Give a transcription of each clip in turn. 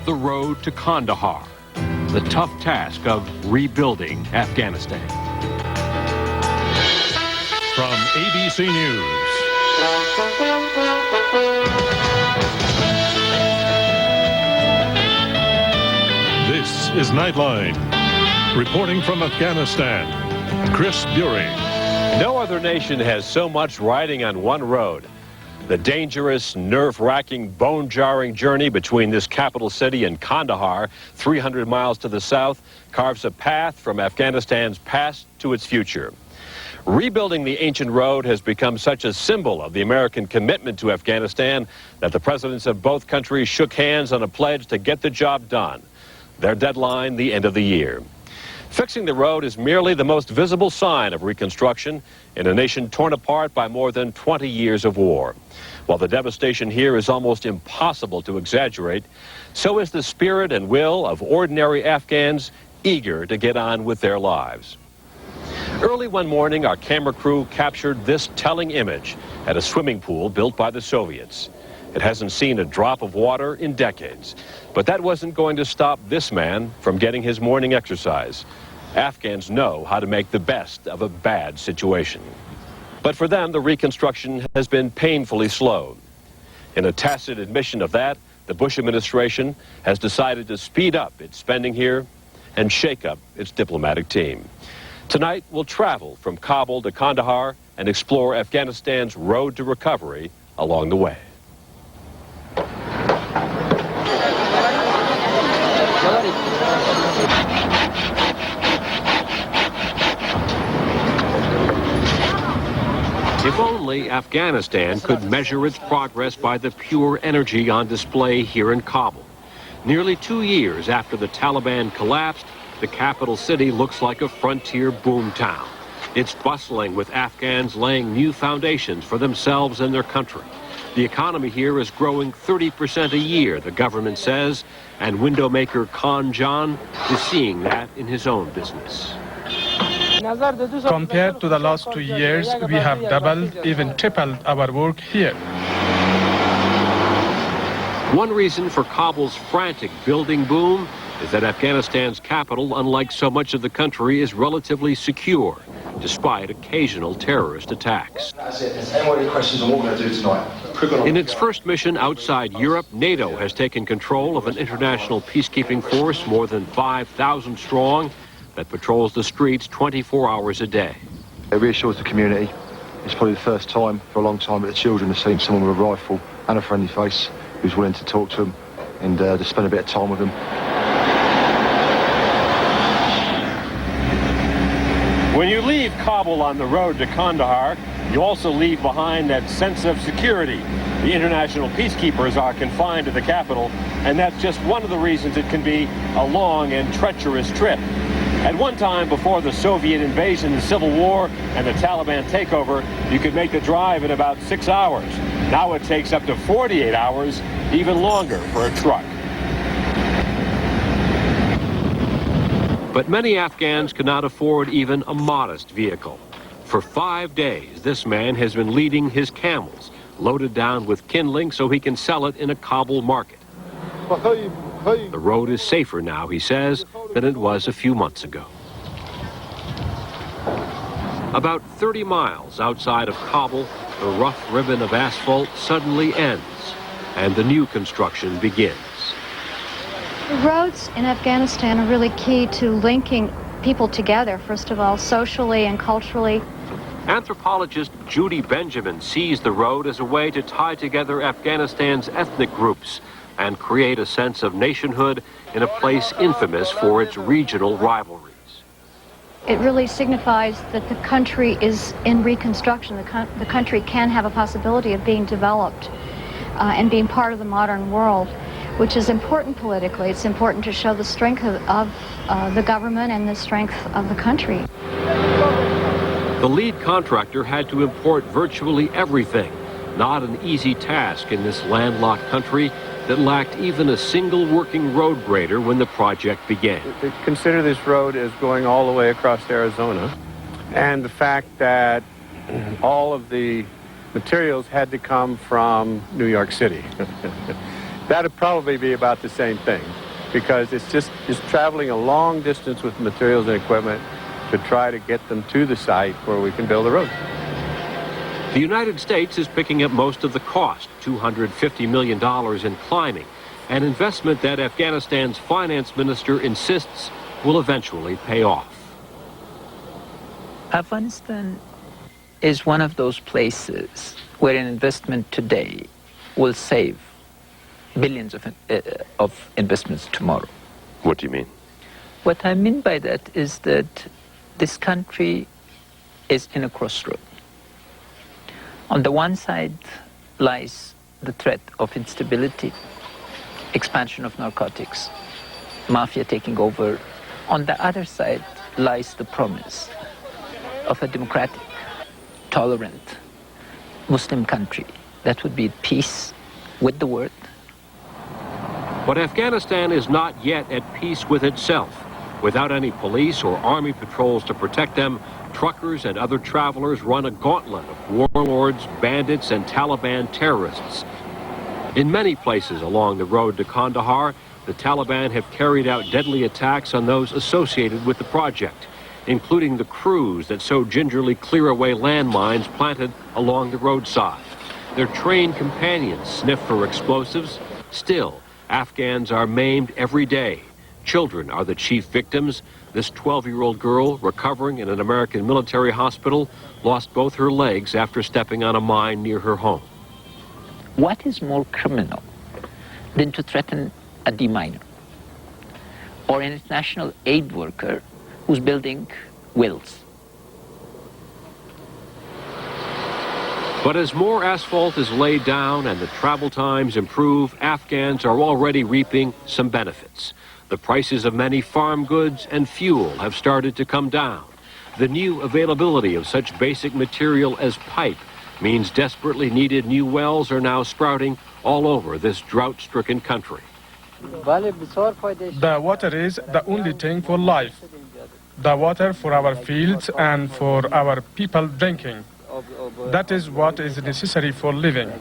the road to Kandahar, the tough task of rebuilding Afghanistan. From ABC News. This is Nightline. Reporting from Afghanistan, Chris Bury. No other nation has so much riding on one road. The dangerous, nerve-wracking, bone-jarring journey between this capital city and Kandahar, 300 miles to the south, carves a path from Afghanistan's past to its future. Rebuilding the ancient road has become such a symbol of the American commitment to Afghanistan that the presidents of both countries shook hands on a pledge to get the job done. Their deadline, the end of the year. Fixing the road is merely the most visible sign of reconstruction in a nation torn apart by more than 20 years of war. While the devastation here is almost impossible to exaggerate, so is the spirit and will of ordinary Afghans eager to get on with their lives. Early one morning, our camera crew captured this telling image at a swimming pool built by the Soviets. It hasn't seen a drop of water in decades, but that wasn't going to stop this man from getting his morning exercise. Afghans know how to make the best of a bad situation. But for them, the reconstruction has been painfully slow. In a tacit admission of that, the Bush administration has decided to speed up its spending here and shake up its diplomatic team. Tonight, we'll travel from Kabul to Kandahar and explore Afghanistan's road to recovery along the way. If only Afghanistan could measure its progress by the pure energy on display here in Kabul. Nearly 2 years after the Taliban collapsed, the capital city looks like a frontier boom town. It's bustling with Afghans laying new foundations for themselves and their country. The economy here is growing 30% a year, the government says, and window maker Khan Jan is seeing that in his own business. Compared to the last 2 years, we have doubled, even tripled our work here. One reason for Kabul's frantic building boom is that Afghanistan's capital, unlike so much of the country, is relatively secure, despite occasional terrorist attacks. That's it. There's any more questions on what we're going to do tonight? In its first mission outside Europe, NATO has taken control of an international peacekeeping force more than 5,000 strong that patrols the streets 24 hours a day. It reassures the community. It's probably the first time for a long time that the children have seen someone with a rifle and a friendly face who's willing to talk to them and to spend a bit of time with them. When you leave Kabul on the road to Kandahar, you also leave behind that sense of security. The international peacekeepers are confined to the capital, and that's just one of the reasons it can be a long and treacherous trip. At one time, before the Soviet invasion, the Civil War, and the Taliban takeover, you could make the drive in about 6 hours. Now it takes up to 48 hours, even longer for a truck. But many Afghans cannot afford even a modest vehicle. For 5 days, this man has been leading his camels, loaded down with kindling so he can sell it in a Kabul market. The road is safer now, he says, than it was a few months ago. About 30 miles outside of Kabul, the rough ribbon of asphalt suddenly ends, and the new construction begins. The roads in Afghanistan are really key to linking people together, first of all, socially and culturally. Anthropologist Judy Benjamin sees the road as a way to tie together Afghanistan's ethnic groups and create a sense of nationhood in a place infamous for its regional rivalries. It really signifies that the country is in reconstruction. The country can have a possibility of being developed and being part of the modern world, which is important politically. It's important to show the strength of the government and the strength of the country. The lead contractor had to import virtually everything, not an easy task in this landlocked country that lacked even a single working road grader when the project began. Consider this road as going all the way across Arizona, and the fact that all of the materials had to come from New York City. That'd probably be about the same thing, because it's just traveling a long distance with materials and equipment to try to get them to the site where we can build a road. The United States is picking up most of the cost, $250 million in climbing, an investment that Afghanistan's finance minister insists will eventually pay off. Afghanistan is one of those places where an investment today will save billions of investments tomorrow. What do you mean? What I mean by that is that this country is in a crossroad. On the one side lies the threat of instability, expansion of narcotics, mafia taking over. On the other side lies the promise of a democratic, tolerant Muslim country that would be at peace with the world. But Afghanistan is not yet at peace with itself. Without any police or army patrols to protect them, truckers and other travelers run a gauntlet of warlords, bandits, and Taliban terrorists. In many places along the road to Kandahar, the Taliban have carried out deadly attacks on those associated with the project, including the crews that so gingerly clear away landmines planted along the roadside. Their trained companions sniff for explosives. Still, Afghans are maimed every day. Children are the chief victims. This 12-year-old girl, recovering in an American military hospital, lost both her legs after stepping on a mine near her home. What is more criminal than to threaten a deminer or an international aid worker who's building wills? But as more asphalt is laid down and the travel times improve, Afghans are already reaping some benefits. The prices of many farm goods and fuel have started to come down. The new availability of such basic material as pipe means desperately needed new wells are now sprouting all over this drought-stricken country. The water is the only thing for life. The water for our fields and for our people drinking. That is what is necessary for living.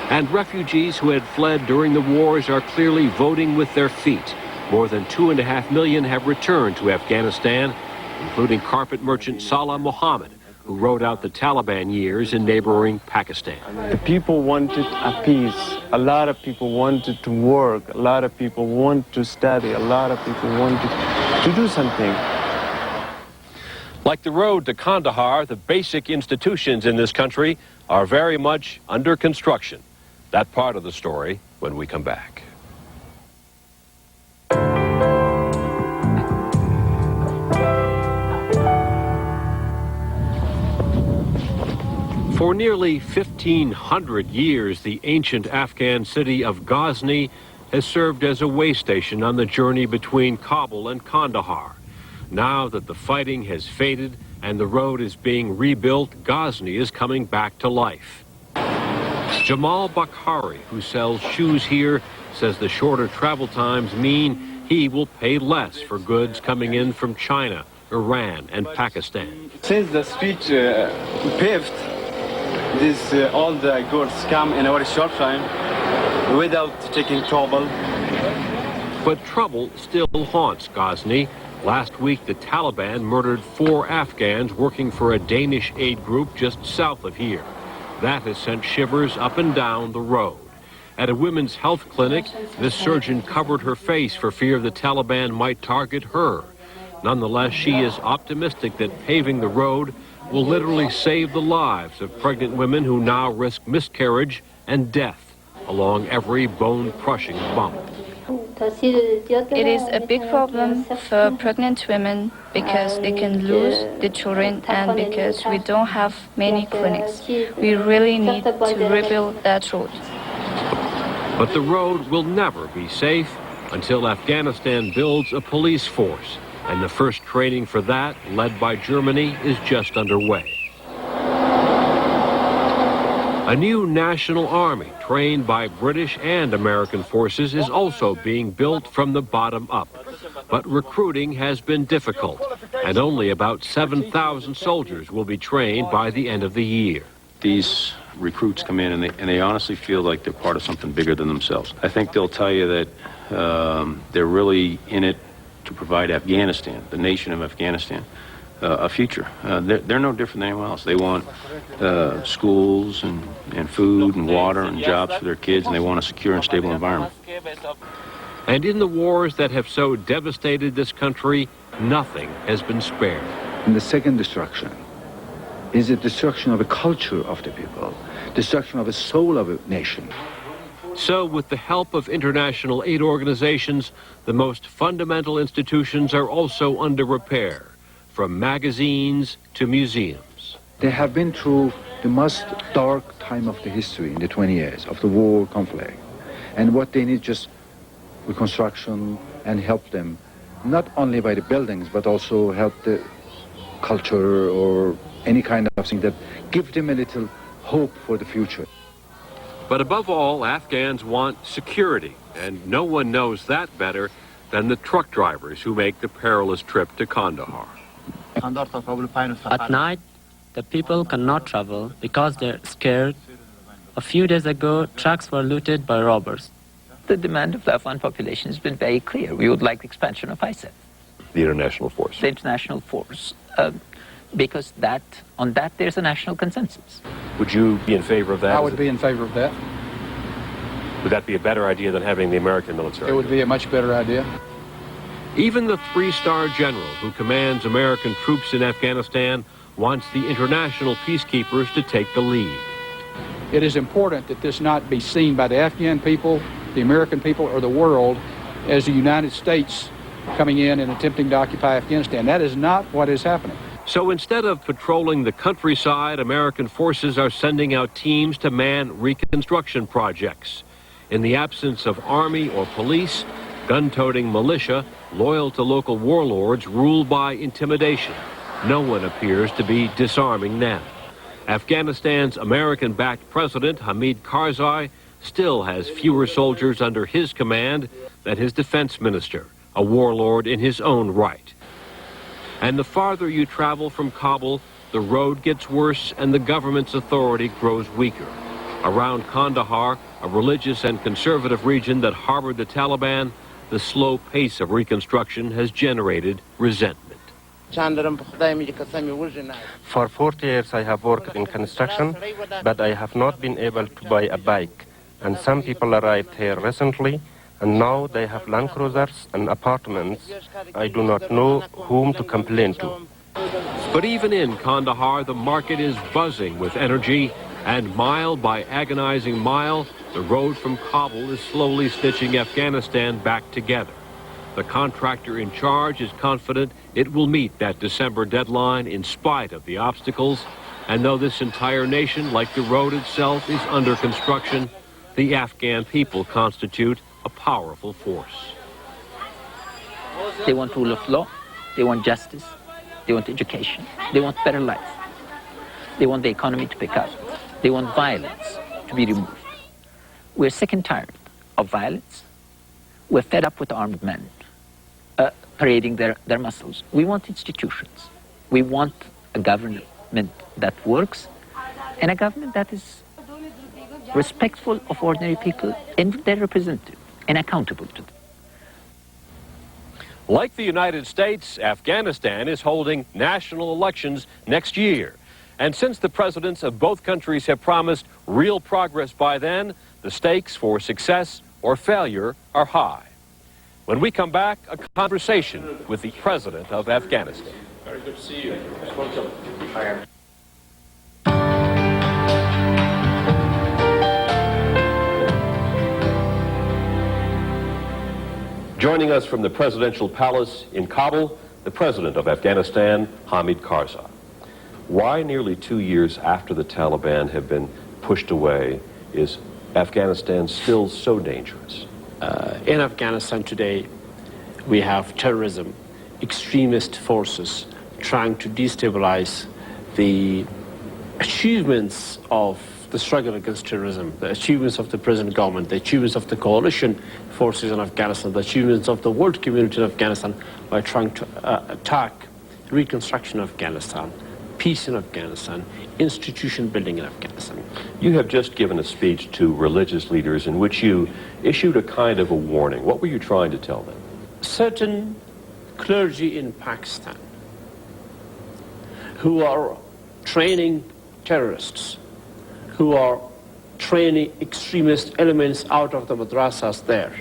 And refugees who had fled during the wars are clearly voting with their feet. More than 2.5 million have returned to Afghanistan, including carpet merchant Salah Mohammed, who rode out the Taliban years in neighboring Pakistan. The people wanted a peace. A lot of people wanted to work. A lot of people want to study. A lot of people wanted to do something. Like the road to Kandahar, the basic institutions in this country are very much under construction. That part of the story when we come back. For nearly 1,500 years, the ancient Afghan city of Ghazni has served as a way station on the journey between Kabul and Kandahar. Now that the fighting has faded and the road is being rebuilt, Ghazni is coming back to life. Jamal Bakhari, who sells shoes here, says the shorter travel times mean he will pay less for goods coming in from China, Iran, and Pakistan. Since the street paved, all the goods come in a very short time without taking trouble. But trouble still haunts Ghazni. Last week, the Taliban murdered 4 Afghans working for a Danish aid group just south of here. That has sent shivers up and down the road. At a women's health clinic, this surgeon covered her face for fear the Taliban might target her. Nonetheless, she is optimistic that paving the road will literally save the lives of pregnant women who now risk miscarriage and death along every bone-crushing bump. It is a big problem for pregnant women because they can lose the children and because we don't have many clinics. We really need to rebuild that road. But the road will never be safe until Afghanistan builds a police force, and the first training for that, led by Germany, is just underway. A new national army trained by British and American forces is also being built from the bottom up. But recruiting has been difficult, and only about 7,000 soldiers will be trained by the end of the year. These recruits come in and they honestly feel like they're part of something bigger than themselves. I think they'll tell you that they're really in it to provide Afghanistan, the nation of Afghanistan, a future. They're no different than anyone else. They want schools and food and water and jobs for their kids, and they want a secure and stable environment. And in the wars that have so devastated this country, nothing has been spared. And the second destruction is the destruction of a culture of the people, destruction of a soul of a nation. So, with the help of international aid organizations, the most fundamental institutions are also under repair, from magazines to museums. They have been through the most dark time of the history in the 20 years of the war conflict. And what they need just reconstruction and help them, not only by the buildings, but also help the culture or any kind of thing that give them a little hope for the future. But above all, Afghans want security, and no one knows that better than the truck drivers who make the perilous trip to Kandahar. At night, the people cannot travel because they're scared. A few days ago, trucks were looted by robbers. The demand of the Afghan population has been very clear. We would like the expansion of ISAF. The international force. The international force. Because on that there's a national consensus. Would you be in favor of that? I would be in favor of that. Would that be a better idea than having the American military? It would be a much better idea. Even the three-star general who commands American troops in Afghanistan wants the international peacekeepers to take the lead. It is important that this not be seen by the Afghan people, the American people, or the world as the United States coming in and attempting to occupy Afghanistan. That is not what is happening. So instead of patrolling the countryside, American forces are sending out teams to man reconstruction projects. In the absence of army or police, gun-toting militia, loyal to local warlords, ruled by intimidation. No one appears to be disarming them. Afghanistan's American-backed president, Hamid Karzai, still has fewer soldiers under his command than his defense minister, a warlord in his own right. And the farther you travel from Kabul, the road gets worse and the government's authority grows weaker. Around Kandahar, a religious and conservative region that harbored the Taliban, the slow pace of reconstruction has generated resentment. For 40 years I have worked in construction, but I have not been able to buy a bike. And some people arrived here recently, and now they have Land Cruisers and apartments. I do not know whom to complain to. But even in Kandahar, the market is buzzing with energy, and mile by agonizing mile, the road from Kabul is slowly stitching Afghanistan back together. The contractor in charge is confident it will meet that December deadline in spite of the obstacles, and though this entire nation, like the road itself, is under construction, the Afghan people constitute a powerful force. They want rule of law, they want justice, they want education, they want better life. They want the economy to pick up. They want violence to be removed. We're sick and tired of violence. We're fed up with armed men parading their muscles. We want institutions. We want a government that works and a government that is respectful of ordinary people and their representatives and accountable to them. Like the United States, Afghanistan is holding national elections next year. And since the presidents of both countries have promised real progress by then, the stakes for success or failure are high. When we come back, a conversation with the president of Afghanistan. Very good to see you. Welcome. Joining us from the presidential palace in Kabul, the president of Afghanistan, Hamid Karzai. Why nearly 2 years after the Taliban have been pushed away is Afghanistan still so dangerous? In Afghanistan today, we have terrorism, extremist forces trying to destabilize the achievements of the struggle against terrorism, the achievements of the present government, the achievements of the coalition forces in Afghanistan, the achievements of the world community in Afghanistan by trying to attack reconstruction of Afghanistan, peace in Afghanistan, institution building in Afghanistan. You have just given a speech to religious leaders in which you issued a kind of a warning. What were you trying to tell them? Certain clergy in Pakistan who are training terrorists, who are training extremist elements out of the madrasas there,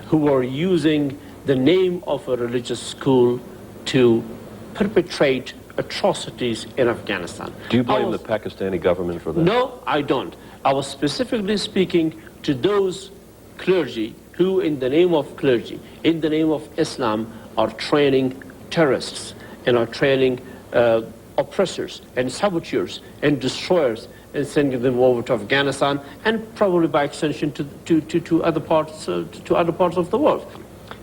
who are using the name of a religious school to perpetrate atrocities in Afghanistan. Do you blame the Pakistani government for that? No, I don't. I was specifically speaking to those clergy who, in the name of clergy, in the name of Islam, are training terrorists and are training oppressors and saboteurs and destroyers and sending them over to Afghanistan and probably by extension to other parts of the world.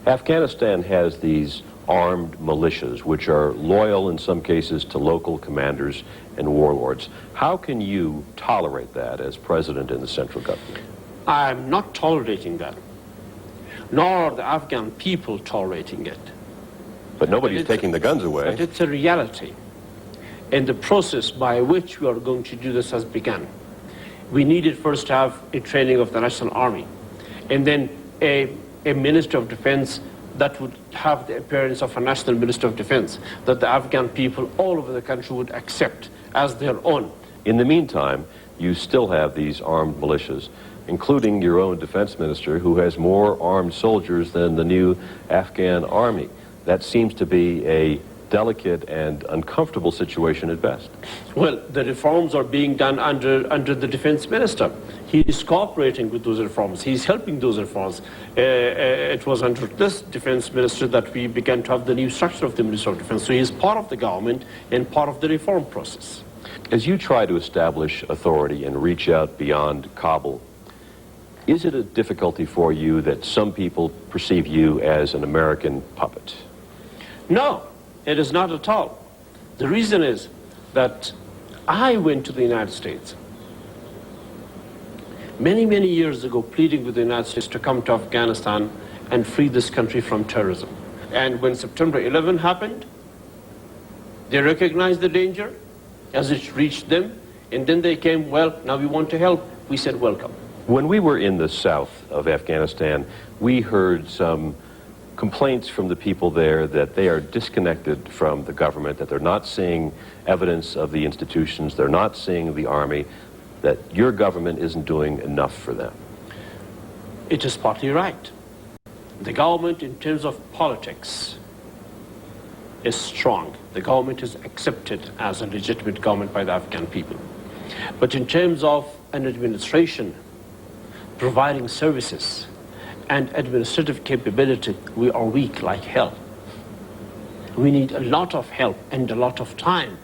Afghanistan has these armed militias which are loyal in some cases to local commanders and warlords. How can you tolerate that as president in the central government? I'm not tolerating that, nor are the Afghan people tolerating it. But nobody's taking the guns away. But it's a reality. And the process by which we are going to do this has begun. We needed first to have a training of the National Army, and then a Minister of Defense that would have the appearance of a National Minister of Defense, that the Afghan people all over the country would accept as their own. In the meantime, you still have these armed militias, including your own defense minister, who has more armed soldiers than the new Afghan army. That seems to be a delicate and uncomfortable situation at best. Well, the reforms are being done under the defense minister. He is cooperating with those reforms. He's helping those reforms. It was under this defense minister that we began to have the new structure of the Minister of Defense. So he is part of the government and part of the reform process. As you try to establish authority and reach out beyond Kabul, is it a difficulty for you that some people perceive you as an American puppet? No, it is not at all. The reason is that I went to the United States many, many years ago, pleading with the United States to come to Afghanistan and free this country from terrorism. And when September 11 happened, they recognized the danger as it reached them, and then they came, well, now we want to help. We said, welcome. When we were in the south of Afghanistan, we heard some complaints from the people there that they are disconnected from the government, that they're not seeing evidence of the institutions, they're not seeing the army, that your government isn't doing enough for them. It is partly right. The government, in terms of politics, is strong. The government is accepted as a legitimate government by the Afghan people. But in terms of an administration, providing services, and administrative capability, we are weak like hell. We need a lot of help and a lot of time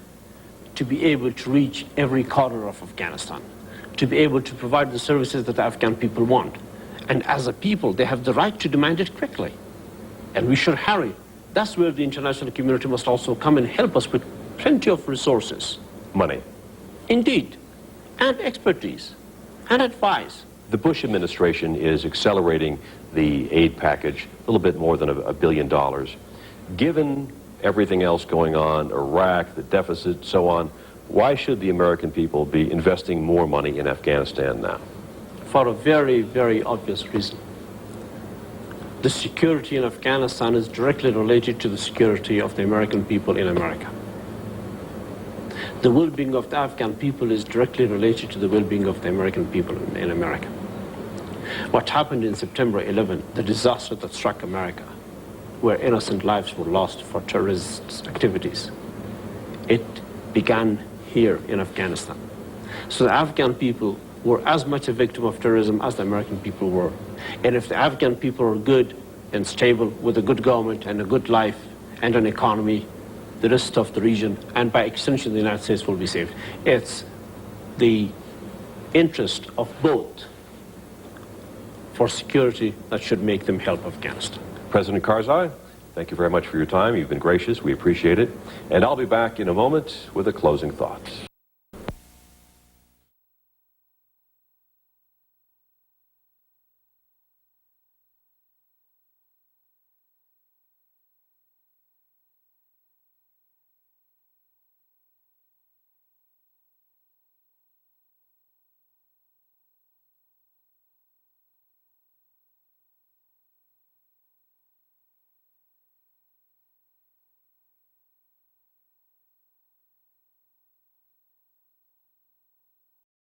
to be able to reach every corner of Afghanistan, to be able to provide the services that the Afghan people want. And as a people, they have the right to demand it quickly. And we should hurry. That's where the international community must also come and help us with plenty of resources. Money. Indeed. And expertise. And advice. The Bush administration is accelerating the aid package a little bit more than $1 billion. Given everything else going on, Iraq, the deficit, so on, why should the American people be investing more money in Afghanistan now? For a very, very obvious reason. The security in Afghanistan is directly related to the security of the American people in America. The well-being of the Afghan people is directly related to the well-being of the American people in America. What happened in September 11, the disaster that struck America, where innocent lives were lost for terrorist activities, it began here in Afghanistan. So the Afghan people were as much a victim of terrorism as the American people were. And if the Afghan people are good and stable with a good government and a good life and an economy, the rest of the region, and by extension the United States, will be safe. It's the interest of both for security that should make them help Afghanistan. President Karzai, thank you very much for your time. You've been gracious. We appreciate it. And I'll be back in a moment with a closing thought.